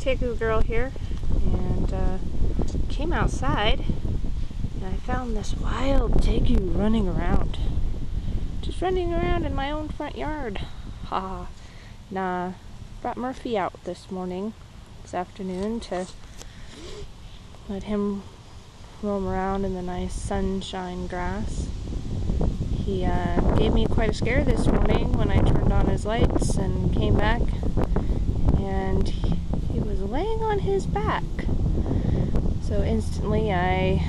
Tegu girl here, and came outside and I found this wild Tegu running around. Just running around in my own front yard. Haha. Nah, brought Murphy out this afternoon, to let him roam around in the nice sunshine grass. He gave me quite a scare this morning when I turned on his lights and came back, and he was laying on his back. So instantly I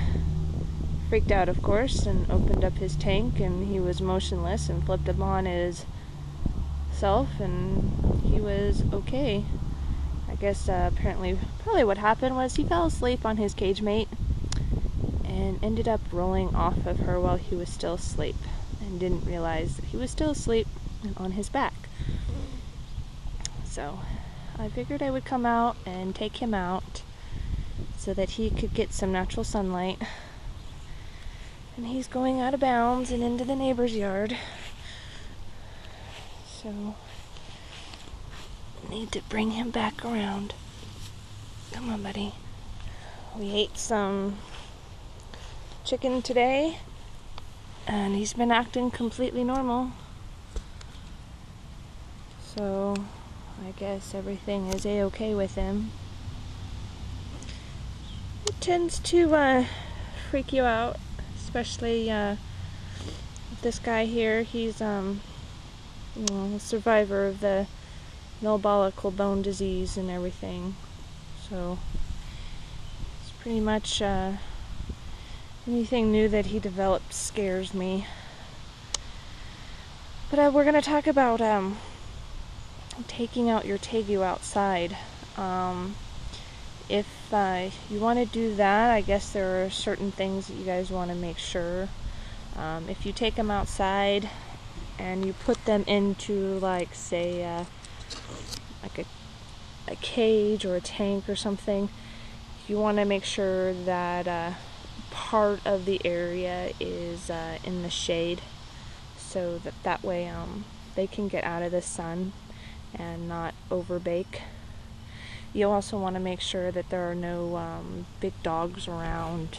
freaked out, of course, and opened up his tank, and he was motionless, and flipped him on his self, and he was okay. I guess probably what happened was he fell asleep on his cage mate and ended up rolling off of her while he was still asleep, and didn't realize that he was still asleep and on his back. So I figured I would come out and take him out so that he could get some natural sunlight. And he's going out of bounds and into the neighbor's yard. So need to bring him back around. Come on, buddy. We ate some chicken today, and he's been acting completely normal. So I guess everything is a-okay with him. It tends to freak you out, especially this guy here. He's a survivor of the metabolical bone disease and everything. So it's pretty much anything new that he develops scares me. But we're going to talk about taking out your Tegu outside. If you want to do that, I guess there are certain things that you guys want to make sure. If you take them outside and you put them into, like, say, like a cage or a tank or something, you want to make sure that part of the area is in the shade, so that way they can get out of the sun and not overbake. You also want to make sure that there are no big dogs around,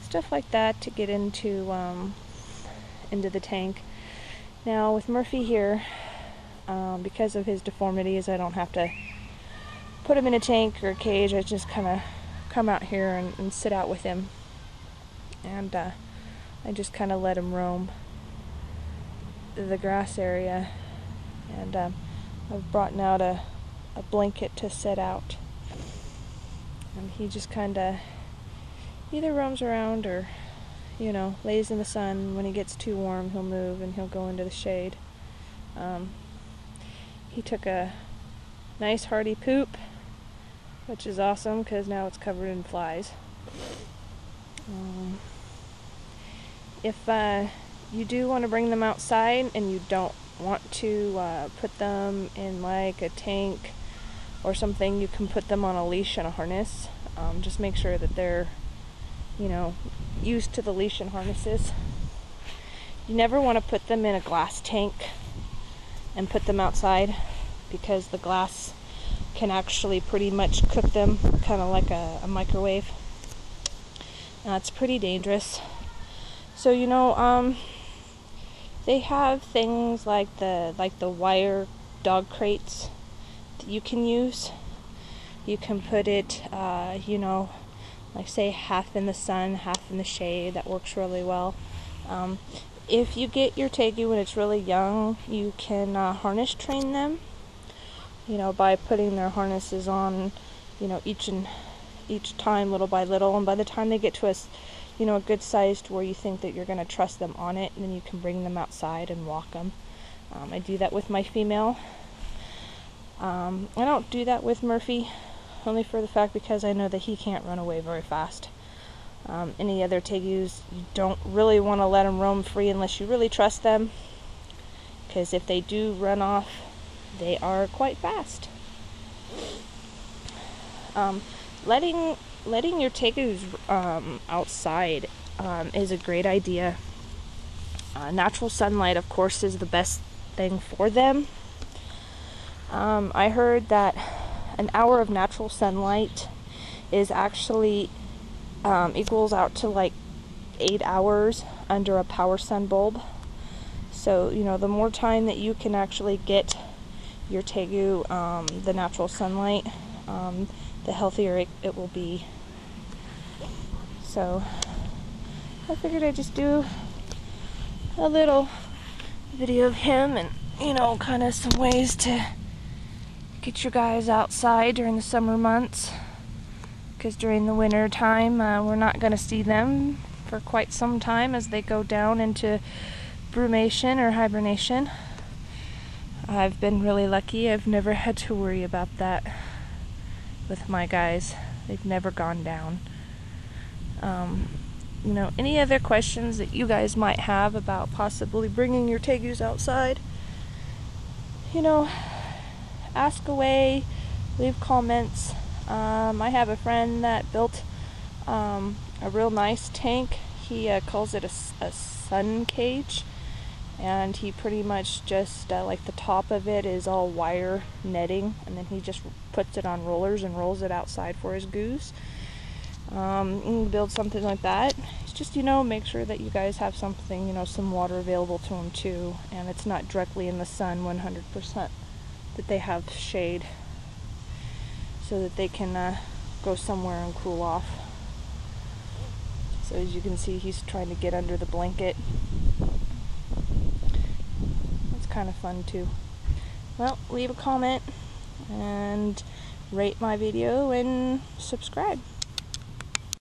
stuff like that, to get into the tank. Now with Murphy here, because of his deformities, I don't have to put him in a tank or a cage. I just kind of come out here and sit out with him, and I just kind of let him roam the grass area, and I've brought out a blanket to set out, and he just kind of either roams around or, lays in the sun. When he gets too warm, he'll move and he'll go into the shade. He took a nice hearty poop, which is awesome because now it's covered in flies. If you do want to bring them outside and you don't want to put them in like a tank or something, you can put them on a leash and a harness. Just make sure that they're, used to the leash and harnesses. You never want to put them in a glass tank and put them outside, because the glass can actually pretty much cook them, kind of like a microwave. It's pretty dangerous. So they have things like the wire dog crates that you can use. You can put it, like say half in the sun, half in the shade. That works really well. If you get your Tegu when it's really young, you can harness train them, by putting their harnesses on, each time, little by little. And by the time they get to a good size to where you think that you're going to trust them on it, and then you can bring them outside and walk them. I do that with my female. I don't do that with Murphy, only for the fact because I know that he can't run away very fast. Any other Tegus, you don't really want to let them roam free unless you really trust them, because if they do run off, they are quite fast. Letting your Tegus outside is a great idea. Natural sunlight, of course, is the best thing for them. I heard that an hour of natural sunlight is actually equals out to like 8 hours under a power sun bulb. So, you know, the more time that you can actually get your Tegu the natural sunlight, the healthier it will be. So I figured I'd just do a little video of him and, you know, kind of some ways to get your guys outside during the summer months, because during the winter time we're not going to see them for quite some time as they go down into brumation or hibernation. I've been really lucky. I've never had to worry about that with my guys. They've never gone down. You know, any other questions that you guys might have about possibly bringing your Tegus outside, you know, ask away, leave comments. I have a friend that built a real nice tank. He calls it a sun cage, and he pretty much just like the top of it is all wire netting, and then he just puts it on rollers and rolls it outside for his goose. You can build something like that. It's just, you know, make sure that you guys have something, you know, some water available to them too, and it's not directly in the sun 100%, that they have shade so that they can go somewhere and cool off. So as you can see, he's trying to get under the blanket. It's kind of fun too. Well, leave a comment and rate my video and subscribe.